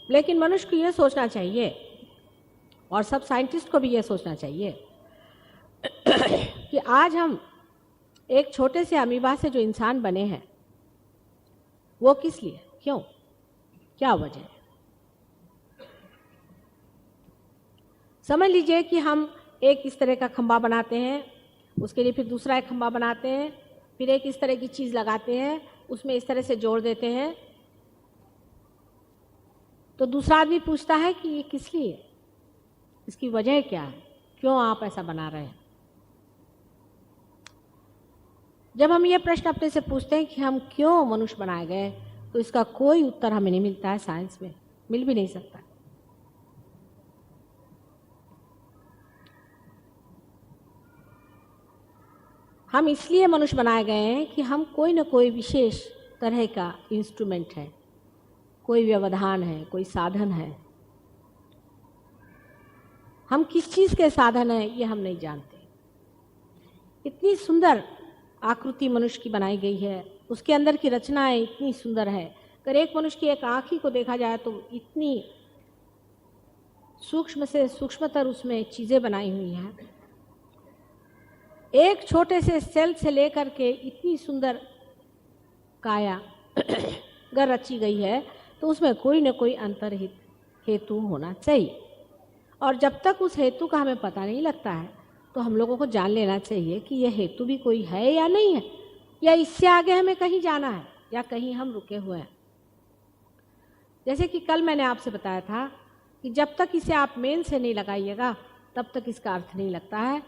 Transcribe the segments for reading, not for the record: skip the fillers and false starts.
लेकिन मनुष्य को ये सोचना चाहिए, और सब साइंटिस्ट को भी ये सोचना चाहिए कि आज हम एक छोटे से अमीबा से जो इंसान बने हैं, वो किस लिए, क्यों, क्या वजह है। समझ लीजिए कि हम एक इस तरह का खंभा बनाते हैं, उसके लिए फिर दूसरा एक खंभा बनाते हैं, फिर एक इस तरह की चीज़ लगाते हैं, उसमें इस तरह से जोड़ देते हैं। तो दूसरा आदमी पूछता है कि ये किस लिए, इसकी वजह क्या है, क्यों आप ऐसा बना रहे हैं। जब हम ये प्रश्न अपने से पूछते हैं कि हम क्यों मनुष्य बनाए गए, तो इसका कोई उत्तर हमें नहीं मिलता है, साइंस में मिल भी नहीं सकता। हम इसलिए मनुष्य बनाए गए हैं कि हम कोई न कोई विशेष तरह का इंस्ट्रूमेंट है, कोई व्यवधान है, कोई साधन है। हम किस चीज़ के साधन हैं ये हम नहीं जानते। इतनी सुंदर आकृति मनुष्य की बनाई गई है, उसके अंदर की रचनाएं इतनी सुंदर है। अगर एक मनुष्य की एक आँख ही को देखा जाए तो इतनी सूक्ष्म से सूक्ष्मतर उसमें चीज़ें बनाई हुई हैं। एक छोटे से सेल से लेकर के इतनी सुंदर काया अगर रची गई है, तो उसमें कोई न कोई अंतर्हित हेतु होना चाहिए। और जब तक उस हेतु का हमें पता नहीं लगता है, तो हम लोगों को जान लेना चाहिए कि यह हेतु भी कोई है या नहीं है, या इससे आगे हमें कहीं जाना है, या कहीं हम रुके हुए हैं। जैसे कि कल मैंने आपसे बताया था कि जब तक इसे आप मेन से नहीं लगाइएगा, तब तक इसका अर्थ नहीं लगता है।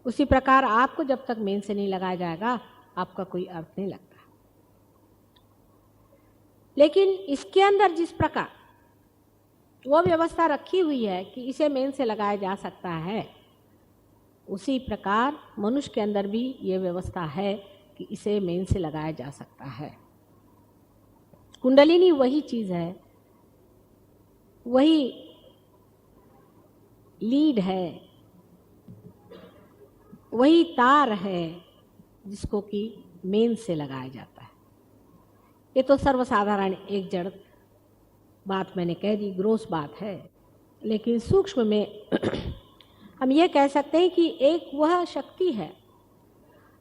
उसी प्रकार आपको जब तक मेन से नहीं लगाया जाएगा, आपका कोई अर्थ नहीं लगता। लेकिन इसके अंदर जिस प्रकार वो व्यवस्था रखी हुई है कि इसे मेन से लगाया जा सकता है, उसी प्रकार मनुष्य के अंदर भी ये व्यवस्था है कि इसे मेन से लगाया जा सकता है। कुंडलिनी वही चीज़ है, वही लीड है, वही तार है जिसको कि मेन से लगाया जाता है। ये तो सर्वसाधारण एक जड़ बात मैंने कह दी, ग्रोस बात है। लेकिन सूक्ष्म में हम ये कह सकते हैं कि एक वह शक्ति है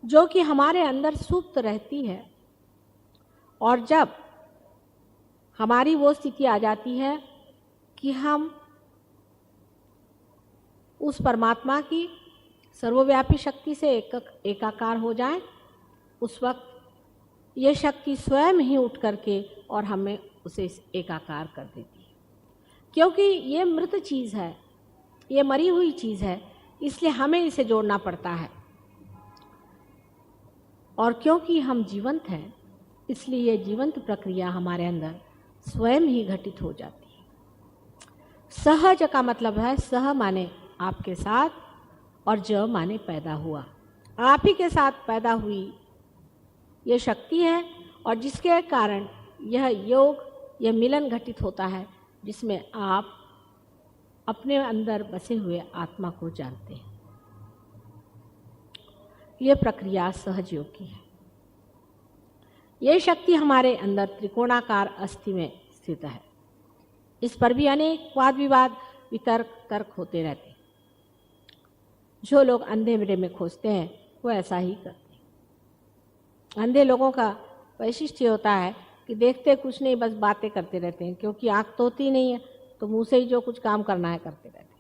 जो कि हमारे अंदर सुप्त रहती है, और जब हमारी वो स्थिति आ जाती है कि हम उस परमात्मा की सर्वव्यापी शक्ति से एकाकार हो जाएं, उस वक्त ये शक्ति स्वयं ही उठ करके और हमें उसे एकाकार कर देती है। क्योंकि ये मृत चीज़ है, ये मरी हुई चीज़ है, इसलिए हमें इसे जोड़ना पड़ता है। और क्योंकि हम जीवंत हैं, इसलिए ये जीवंत प्रक्रिया हमारे अंदर स्वयं ही घटित हो जाती है। सहज का मतलब है, सह माने आपके साथ, और ज माने पैदा हुआ। आप ही के साथ पैदा हुई ये शक्ति है, और जिसके कारण यह योग, यह मिलन घटित होता है, जिसमें आप अपने अंदर बसे हुए आत्मा को जानते हैं। यह प्रक्रिया सहज योग की है। यह शक्ति हमारे अंदर त्रिकोणाकार अस्थि में स्थित है। इस पर भी अनेक वाद विवाद, वितर्क, तर्क होते रहते हैं। जो लोग अंधेरे में खोजते हैं वो ऐसा ही करते हैं। अंधे लोगों का वैशिष्ट्य होता है कि देखते कुछ नहीं, बस बातें करते रहते हैं, क्योंकि आँख तो होती नहीं है, तो मुंह से ही जो कुछ काम करना है करते रहते हैं।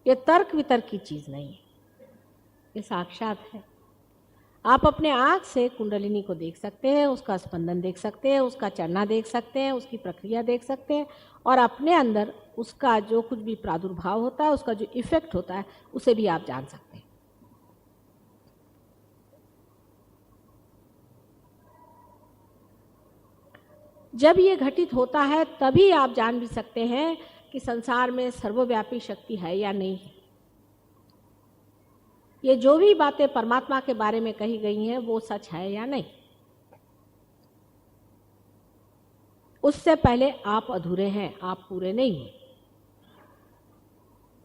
ये तर्क वितर्क की चीज़ नहीं है, ये साक्षात है। आप अपने आँख से कुंडलिनी को देख सकते हैं, उसका स्पंदन देख सकते हैं, उसका चलना देख सकते हैं, उसकी प्रक्रिया देख सकते हैं, और अपने अंदर उसका जो कुछ भी प्रादुर्भाव होता है, उसका जो इफेक्ट होता है, उसे भी आप जान सकते हैं। जब ये घटित होता है तभी आप जान भी सकते हैं कि संसार में सर्वव्यापी शक्ति है या नहीं है। ये जो भी बातें परमात्मा के बारे में कही गई हैं वो सच है या नहीं। उससे पहले आप अधूरे हैं, आप पूरे नहीं हैं।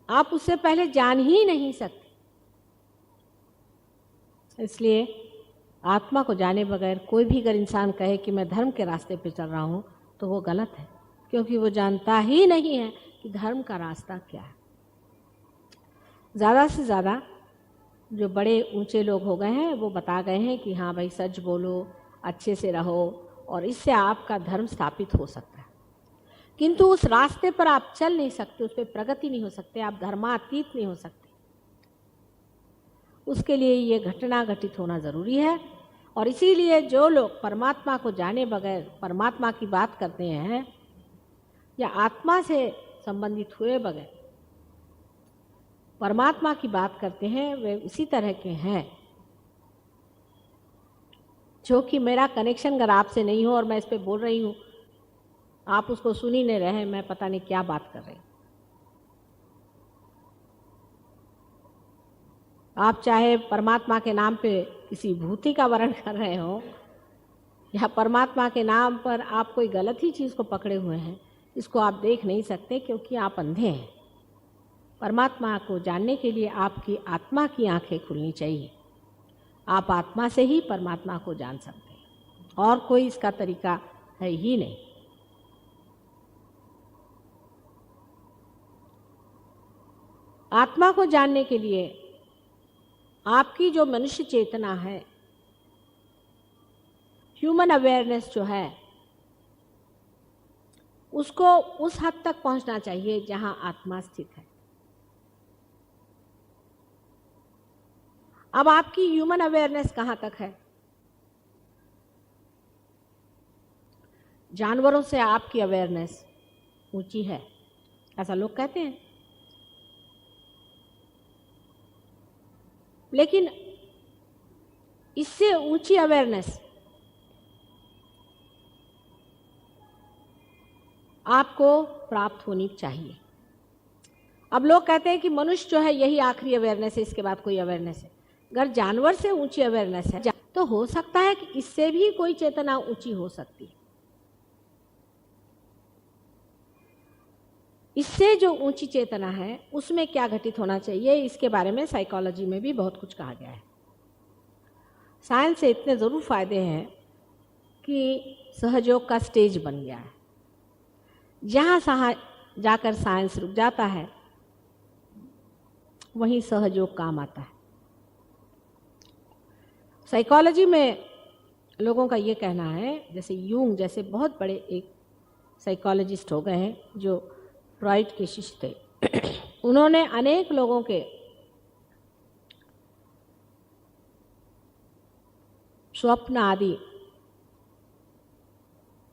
आप उससे पहले जान ही नहीं सकते। इसलिए आत्मा को जाने बगैर कोई भी अगर इंसान कहे कि मैं धर्म के रास्ते पे चल रहा हूँ तो वो गलत है, क्योंकि वो जानता ही नहीं है कि धर्म का रास्ता क्या है। ज़्यादा से ज़्यादा जो बड़े ऊंचे लोग हो गए हैं वो बता गए हैं कि हाँ भाई सच बोलो, अच्छे से रहो, और इससे आपका धर्म स्थापित हो सकता है। किंतु उस रास्ते पर आप चल नहीं सकते, उस पर प्रगति नहीं हो सकते, आप धर्मातीत नहीं हो सकते। उसके लिए ये घटना घटित होना ज़रूरी है। और इसीलिए जो लोग परमात्मा को जाने बगैर परमात्मा की बात करते हैं या आत्मा से संबंधित हुए बगैर परमात्मा की बात करते हैं, वे उसी तरह के हैं जो कि मेरा कनेक्शन अगर आपसे नहीं हो और मैं इस पे बोल रही हूँ, आप उसको सुन ही नहीं रहे, मैं पता नहीं क्या बात कर रही हूँ। आप चाहे परमात्मा के नाम पे किसी भूति का वर्ण कर रहे हो या परमात्मा के नाम पर आप कोई गलत ही चीज़ को पकड़े हुए हैं, इसको आप देख नहीं सकते क्योंकि आप अंधे हैं। परमात्मा को जानने के लिए आपकी आत्मा की आंखें खुलनी चाहिए। आप आत्मा से ही परमात्मा को जान सकते हैं, और कोई इसका तरीका है ही नहीं। आत्मा को जानने के लिए आपकी जो मनुष्य चेतना है, ह्यूमन अवेयरनेस जो है, उसको उस हद तक पहुंचना चाहिए जहां आत्मा स्थित है। अब आपकी ह्यूमन अवेयरनेस कहाँ तक है? जानवरों से आपकी अवेयरनेस ऊंची है, ऐसा लोग कहते हैं। लेकिन इससे ऊंची अवेयरनेस आपको प्राप्त होनी चाहिए। अब लोग कहते हैं कि मनुष्य जो है यही आखिरी अवेयरनेस है, इसके बाद कोई अवेयरनेस है। अगर जानवर से ऊंची अवेयरनेस है तो हो सकता है कि इससे भी कोई चेतना ऊंची हो सकती है। इससे जो ऊंची चेतना है उसमें क्या घटित होना चाहिए, इसके बारे में साइकोलॉजी में भी बहुत कुछ कहा गया है। साइंस से इतने ज़रूर फायदे हैं कि सहयोग का स्टेज बन गया है। जहाँ जाकर साइंस रुक जाता है वहीं सहयोग काम आता है। साइकोलॉजी में लोगों का ये कहना है, जैसे यूंग जैसे बहुत बड़े एक साइकोलॉजिस्ट हो गए हैं जो फ्रॉइड के शिष्य थे, उन्होंने अनेक लोगों के स्वप्न आदि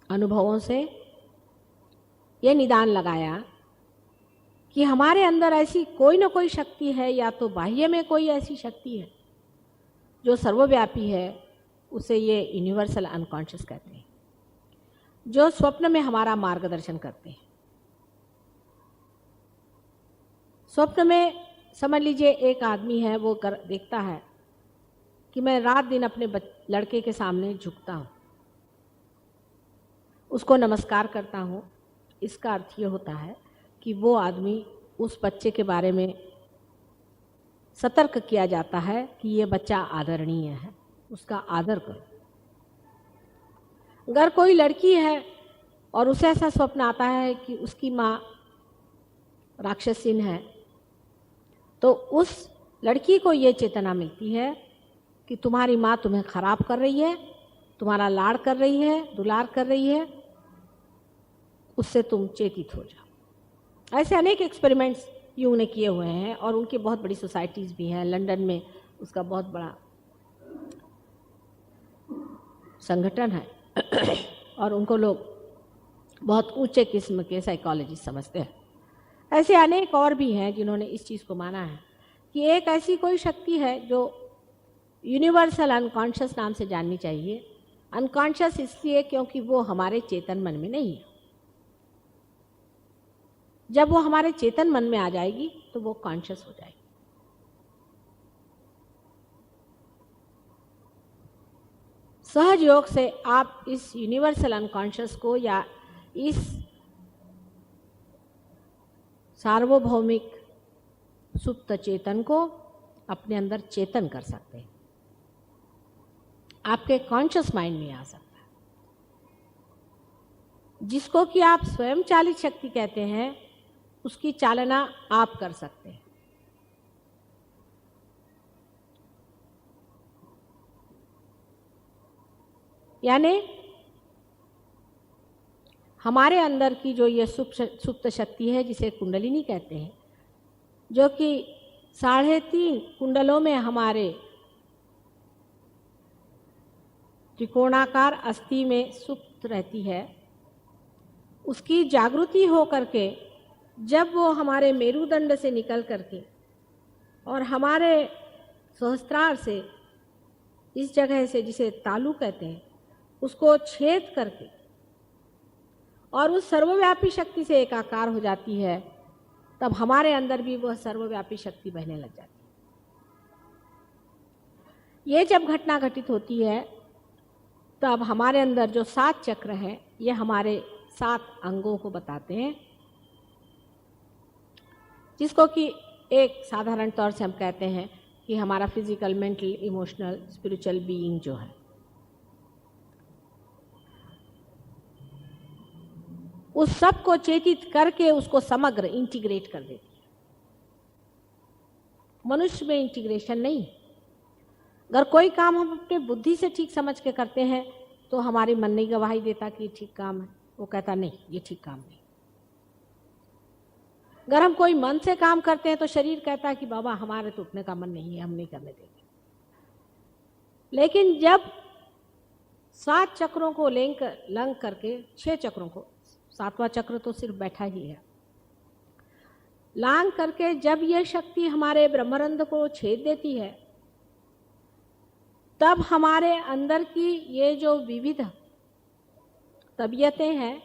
अनुभवों से ये निदान लगाया कि हमारे अंदर ऐसी कोई ना कोई शक्ति है, या तो बाह्य में कोई ऐसी शक्ति है जो सर्वव्यापी है, उसे ये यूनिवर्सल अनकॉन्शियस कहते हैं, जो स्वप्न में हमारा मार्गदर्शन करते हैं। स्वप्न में समझ लीजिए एक आदमी है, वो देखता है कि मैं रात दिन अपने लड़के के सामने झुकता हूँ, उसको नमस्कार करता हूँ। इसका अर्थ ये होता है कि वो आदमी, उस बच्चे के बारे में सतर्क किया जाता है कि ये बच्चा आदरणीय है, उसका आदर करो। अगर कोई लड़की है और उसे ऐसा स्वप्न आता है कि उसकी माँ राक्षसीन है, तो उस लड़की को ये चेतना मिलती है कि तुम्हारी माँ तुम्हें खराब कर रही है, तुम्हारा लाड़ कर रही है, दुलार कर रही है, उससे तुम चेतित हो जाओ। ऐसे अनेक एक्सपेरिमेंट्स यूं ने किए हुए हैं और उनकी बहुत बड़ी सोसाइटीज़ भी हैं। लंदन में उसका बहुत बड़ा संगठन है और उनको लोग बहुत ऊंचे किस्म के साइकोलॉजिस्ट समझते हैं। ऐसे अनेक और भी हैं जिन्होंने इस चीज़ को माना है कि एक ऐसी कोई शक्ति है जो यूनिवर्सल अनकॉन्शियस नाम से जाननी चाहिए। अनकॉन्शियस इसलिए क्योंकि वो हमारे चेतन मन में नहीं है। जब वो हमारे चेतन मन में आ जाएगी तो वो कॉन्शियस हो जाएगी। सहज योग से आप इस यूनिवर्सल अनकॉन्शियस को या इस सार्वभौमिक सुप्त चेतन को अपने अंदर चेतन कर सकते हैं। आपके कॉन्शियस माइंड में आ सकता है, जिसको कि आप स्वयं चालित शक्ति कहते हैं, उसकी चालना आप कर सकते हैं। यानी हमारे अंदर की जो ये सुप्त शक्ति है, जिसे कुंडलिनी कहते हैं, जो कि 3.5 कुंडलों में हमारे त्रिकोणाकार अस्थि में सुप्त रहती है, उसकी जागृति हो करके जब वो हमारे मेरुदंड से निकल करके और हमारे सहस्त्रार से, इस जगह से जिसे तालु कहते हैं, उसको छेद करके और उस सर्वव्यापी शक्ति से एकाकार हो जाती है, तब हमारे अंदर भी वह सर्वव्यापी शक्ति बहने लग जाती है। ये जब घटना घटित होती है, तब हमारे अंदर जो 7 चक्र हैं, ये हमारे 7 अंगों को बताते हैं, जिसको कि एक साधारण तौर से हम कहते हैं कि हमारा physical, mental, emotional, spiritual being जो है, उस सब को चेतित करके उसको समग्र इंटीग्रेट कर देती है। मनुष्य में इंटीग्रेशन नहीं। अगर कोई काम हम अपने बुद्धि से ठीक समझ के करते हैं तो हमारी मन नहीं गवाही देता कि ये ठीक काम है, वो कहता नहीं ये ठीक काम नहीं। अगर हम कोई मन से काम करते हैं तो शरीर कहता है कि बाबा हमारे तो उठने का मन नहीं है, हम नहीं करने देंगे। लेकिन जब 7 चक्रों को लंघ करके 6 चक्रों को, 7वां चक्र तो सिर्फ बैठा ही है, लांघ करके जब यह शक्ति हमारे ब्रह्मरंध्र को छेद देती है, तब हमारे अंदर की ये जो विविध तबीयतें हैं,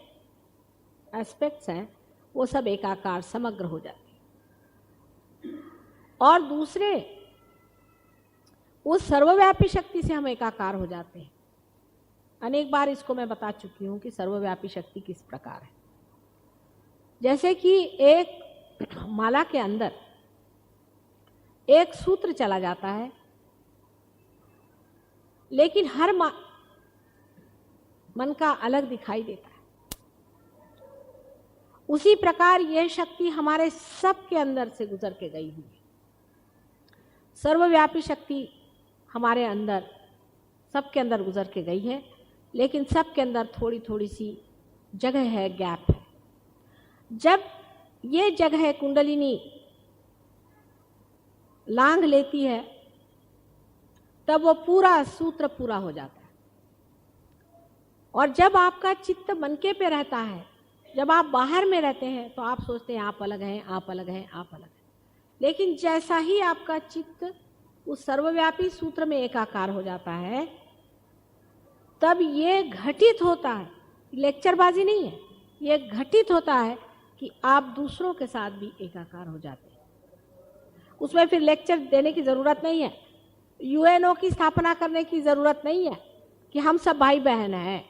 एस्पेक्ट्स हैं, वो सब एकाकार समग्र हो जाती हैं। और दूसरे, उस सर्वव्यापी शक्ति से हम एकाकार हो जाते हैं। अनेक बार इसको मैं बता चुकी हूँ कि सर्वव्यापी शक्ति किस प्रकार है। जैसे कि एक माला के अंदर एक सूत्र चला जाता है, लेकिन हर मन का अलग दिखाई देता है। उसी प्रकार यह शक्ति हमारे सब के अंदर से गुजर के गई हुई है। सर्वव्यापी शक्ति हमारे अंदर, सबके अंदर गुजर के गई है, लेकिन सबके अंदर थोड़ी थोड़ी सी जगह है, गैप है। जब ये जगह कुंडलिनी लांघ लेती है, तब वो पूरा सूत्र पूरा हो जाता है। और जब आपका चित्त मनके पे रहता है, जब आप बाहर में रहते हैं तो आप सोचते हैं आप अलग हैं, आप अलग हैं, आप अलग हैं। लेकिन जैसा ही आपका चित्त उस सर्वव्यापी सूत्र में एकाकार हो जाता है, तब ये घटित होता है, लेक्चरबाजी नहीं है, ये घटित होता है कि आप दूसरों के साथ भी एकाकार हो जाते हैं। उसमें फिर लेक्चर देने की ज़रूरत नहीं है, यूएनओ की स्थापना करने की ज़रूरत नहीं है कि हम सब भाई बहन हैं।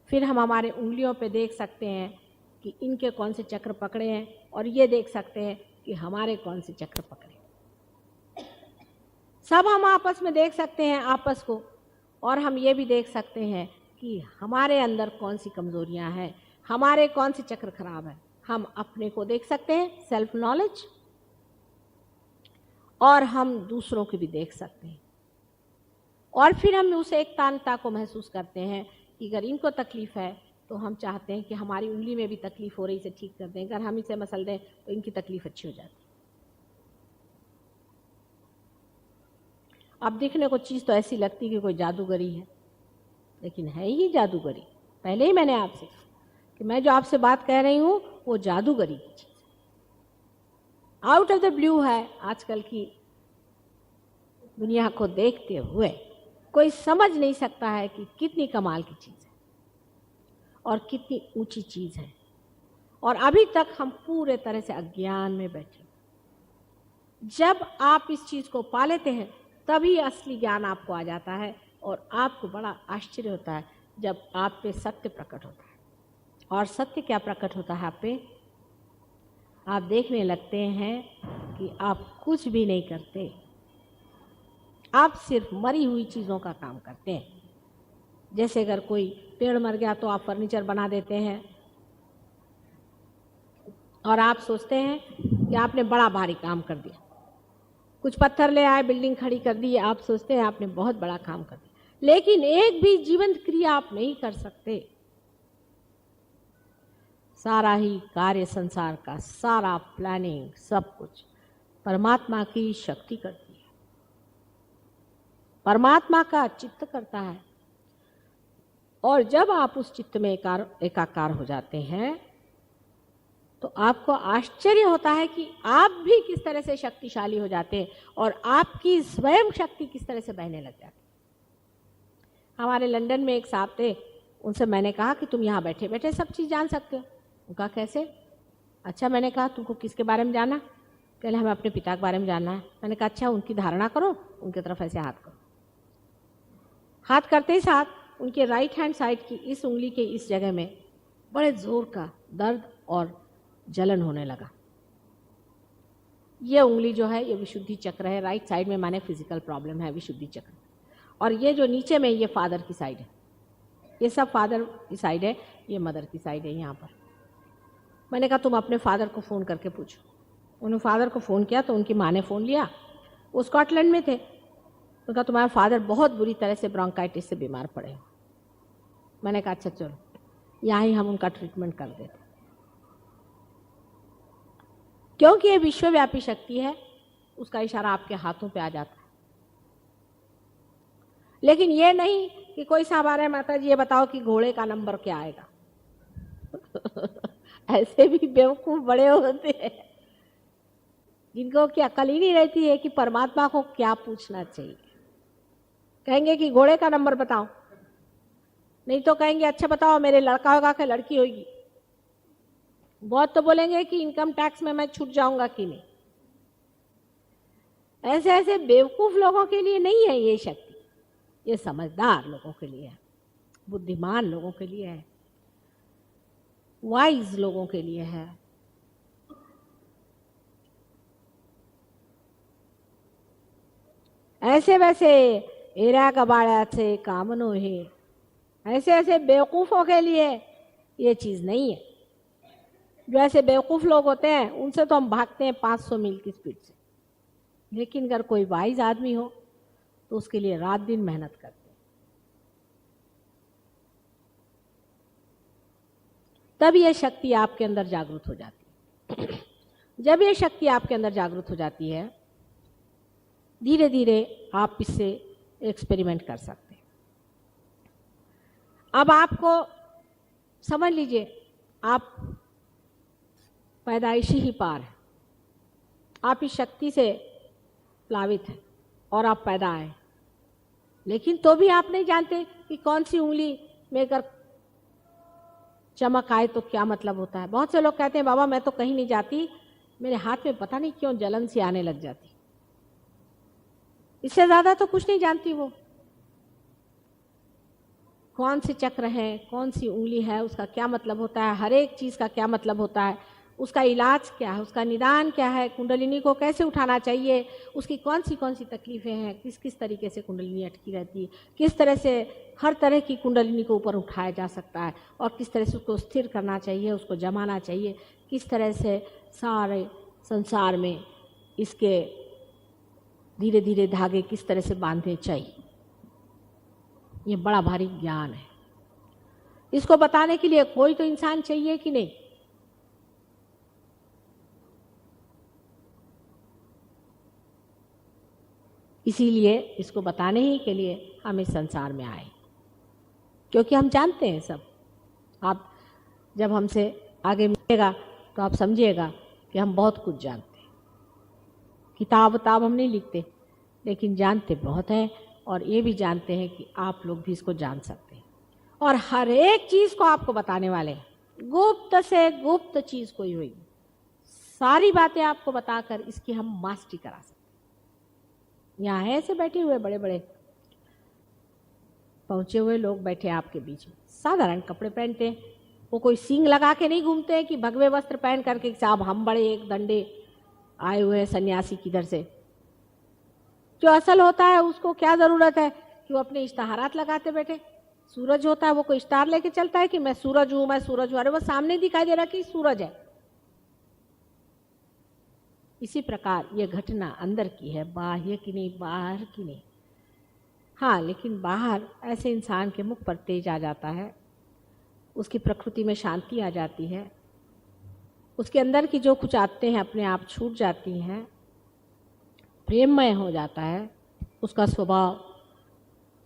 फिर हम हमारे उंगलियों पे देख सकते हैं कि इनके कौन से चक्र पकड़े हैं, और ये देख सकते हैं कि हमारे कौन से चक्र पकड़े। सब हम आपस में देख सकते हैं आपस को, और हम ये भी देख सकते हैं कि हमारे अंदर कौन सी कमजोरियां हैं, हमारे कौन से चक्र खराब हैं। हम अपने को देख सकते हैं, सेल्फ नॉलेज, और हम दूसरों को भी देख सकते हैं। और फिर हम उस एकतानता को महसूस करते हैं कि अगर इनको तकलीफ है तो हम चाहते हैं कि हमारी उंगली में भी तकलीफ हो रही, इसे ठीक कर दें। अगर हम इसे मसल दें तो इनकी तकलीफ अच्छी हो जाती है। अब दिखने को चीज़ तो ऐसी लगती है कि कोई जादूगरी है, लेकिन है ही जादूगरी। पहले ही मैंने आपसे कि मैं जो आपसे बात कह रही हूँ वो जादूगरी की चीज़ है, आउट ऑफ द ब्लू है। आजकल की दुनिया को देखते हुए कोई समझ नहीं सकता है कि कितनी कमाल की चीज़ है और कितनी ऊंची चीज़ है, और अभी तक हम पूरे तरह से अज्ञान में बैठे। जब आप इस चीज़ को पा लेते हैं तभी असली ज्ञान आपको आ जाता है, और आपको बड़ा आश्चर्य होता है जब आप पे सत्य प्रकट होता है। और सत्य क्या प्रकट होता है आप पे? आप देखने लगते हैं कि आप कुछ भी नहीं करते, आप सिर्फ मरी हुई चीज़ों का काम करते हैं। जैसे अगर कोई पेड़ मर गया तो आप फर्नीचर बना देते हैं और आप सोचते हैं कि आपने बड़ा भारी काम कर दिया। कुछ पत्थर ले आए, बिल्डिंग खड़ी कर दी, आप सोचते हैं आपने बहुत बड़ा काम कर दिया, लेकिन एक भी जीवंत क्रिया आप नहीं कर सकते। सारा ही कार्य, संसार का सारा प्लानिंग, सब कुछ परमात्मा की शक्ति करती है, परमात्मा का चित्त करता है। और जब आप उस चित्त में एकाकार हो जाते हैं तो आपको आश्चर्य होता है कि आप भी किस तरह से शक्तिशाली हो जाते हैं और आपकी स्वयं शक्ति किस तरह से बहने लग जाती है। हमारे लंदन में एक साहब थे, उनसे मैंने कहा कि तुम यहाँ बैठे बैठे सब चीज़ जान सकते हो। उनका कैसे? अच्छा, मैंने कहा तुमको किसके बारे में जानना? कहले हमें अपने पिता के बारे में जानना है। मैंने कहा अच्छा, उनकी धारणा करो, उनकी तरफ ऐसे हाथ करो। हाथ करते ही साथ उनके राइट हैंड साइड की इस उंगली के इस जगह में बड़े जोर का दर्द और जलन होने लगा। ये उंगली जो है ये विशुद्धि चक्र है, राइट साइड में माने फिजिकल प्रॉब्लम है, विशुद्धि चक्र। और ये जो नीचे में ये फादर की साइड है, ये सब फादर की साइड है, ये मदर की साइड है यहाँ पर। मैंने कहा तुम अपने फादर को फ़ोन करके पूछो। उन्होंने फादर को फ़ोन किया तो उनकी माँ ने फ़ोन लिया, वो स्कॉटलैंड में थे। तो कहा तुम्हारे फादर बहुत बुरी तरह से ब्रोंकाइटिस से बीमार पड़े हो। मैंने कहा अच्छा चलो यहाँ ही हम उनका ट्रीटमेंट कर देते, क्योंकि ये विश्वव्यापी शक्ति है, उसका इशारा आपके हाथों पे आ जाता है। लेकिन ये नहीं कि कोई साहब आ रहा है, माता जी ये बताओ कि घोड़े का नंबर क्या आएगा। ऐसे भी बेवकूफ बड़े होते हैं जिनको की अकल ही नहीं रहती है कि परमात्मा को क्या पूछना चाहिए। कहेंगे कि घोड़े का नंबर बताओ, नहीं तो कहेंगे अच्छा बताओ मेरे लड़का होगा कि लड़की होगी। बहुत तो बोलेंगे कि इनकम टैक्स में मैं छूट जाऊंगा कि नहीं। ऐसे ऐसे बेवकूफ लोगों के लिए नहीं है ये शक्ति, ये समझदार लोगों के लिए है, बुद्धिमान लोगों के लिए है, वाइज लोगों के लिए है। ऐसे वैसे एरा कबाड़ा से कामनो है, ऐसे ऐसे बेवकूफ़ों के लिए ये चीज़ नहीं है। जो ऐसे बेवकूफ़ लोग होते हैं उनसे तो हम भागते हैं 500 मील की स्पीड से, लेकिन अगर कोई वाइज आदमी हो तो उसके लिए रात दिन मेहनत करते हैं। तब ये शक्ति आपके अंदर जागृत हो जाती है। जब ये शक्ति आपके अंदर जागृत हो जाती है, धीरे धीरे आप इससे एक्सपेरिमेंट कर सकते हैं। अब आपको समझ लीजिए आप पैदाइशी ही पार है, आप इस शक्ति से प्लावित हैं और आप पैदा आए, लेकिन तो भी आप नहीं जानते कि कौन सी उंगली में अगर चमक आए तो क्या मतलब होता है। बहुत से लोग कहते हैं बाबा मैं तो कहीं नहीं जाती, मेरे हाथ में पता नहीं क्यों जलन सी आने लग जाती। इससे ज़्यादा तो कुछ नहीं जानती वो। कौन से चक्र है, कौन सी उंगली है, उसका क्या मतलब होता है, हर एक चीज़ का क्या मतलब होता है, उसका इलाज क्या है, उसका निदान क्या है, कुंडलिनी को कैसे उठाना चाहिए, उसकी कौन सी तकलीफ़ें हैं, किस किस तरीके से कुंडलिनी अटकी रहती है, किस तरह से हर तरह की कुंडलिनी को ऊपर उठाया जा सकता है और किस तरह से उसको स्थिर करना चाहिए, उसको जमाना चाहिए, किस तरह से सारे संसार में इसके धीरे धीरे धागे किस तरह से बांधने चाहिए। ये बड़ा भारी ज्ञान है। इसको बताने के लिए कोई तो इंसान चाहिए कि नहीं। इसीलिए इसको बताने ही के लिए हम इस संसार में आए, क्योंकि हम जानते हैं सब। आप जब हमसे आगे मिलेगा तो आप समझिएगा कि हम बहुत कुछ जानते हैं। किताब हम नहीं लिखते, लेकिन जानते बहुत हैं, और ये भी जानते हैं कि आप लोग भी इसको जान सकते हैं। और हर एक चीज़ को आपको बताने वाले हैं, गुप्त से गुप्त चीज़ कोई होगी, सारी बातें आपको बताकर इसकी हम मास्टरी करा सकते हैं। यहाँ ऐसे बैठे हुए बड़े बड़े पहुँचे हुए लोग बैठे आपके बीच में, साधारण कपड़े पहनते हैं, वो कोई सींग लगा के नहीं घूमते हैं कि भगवे वस्त्र पहन करके साहब हम बड़े एक दंडे आए हुए हैं सन्यासी किधर से। जो असल होता है उसको क्या ज़रूरत है कि वो अपने इश्तहारात लगाते बैठे। सूरज होता है वो कोई इश्तहार लेके चलता है कि मैं सूरज हूँ, मैं सूरज हूँ, अरे वो सामने दिखाई दे रहा कि सूरज है। इसी प्रकार ये घटना अंदर की है, बाह्य की नहीं, बाहर की नहीं। हाँ, लेकिन बाहर ऐसे इंसान के मुख पर तेज आ जाता है, उसकी प्रकृति में शांति आ जाती है, उसके अंदर की जो कुछ आते हैं अपने आप छूट जाती हैं, प्रेममय हो जाता है, उसका स्वभाव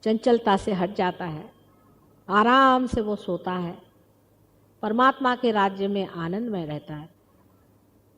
चंचलता से हट जाता है, आराम से वो सोता है, परमात्मा के राज्य में आनंद में रहता है।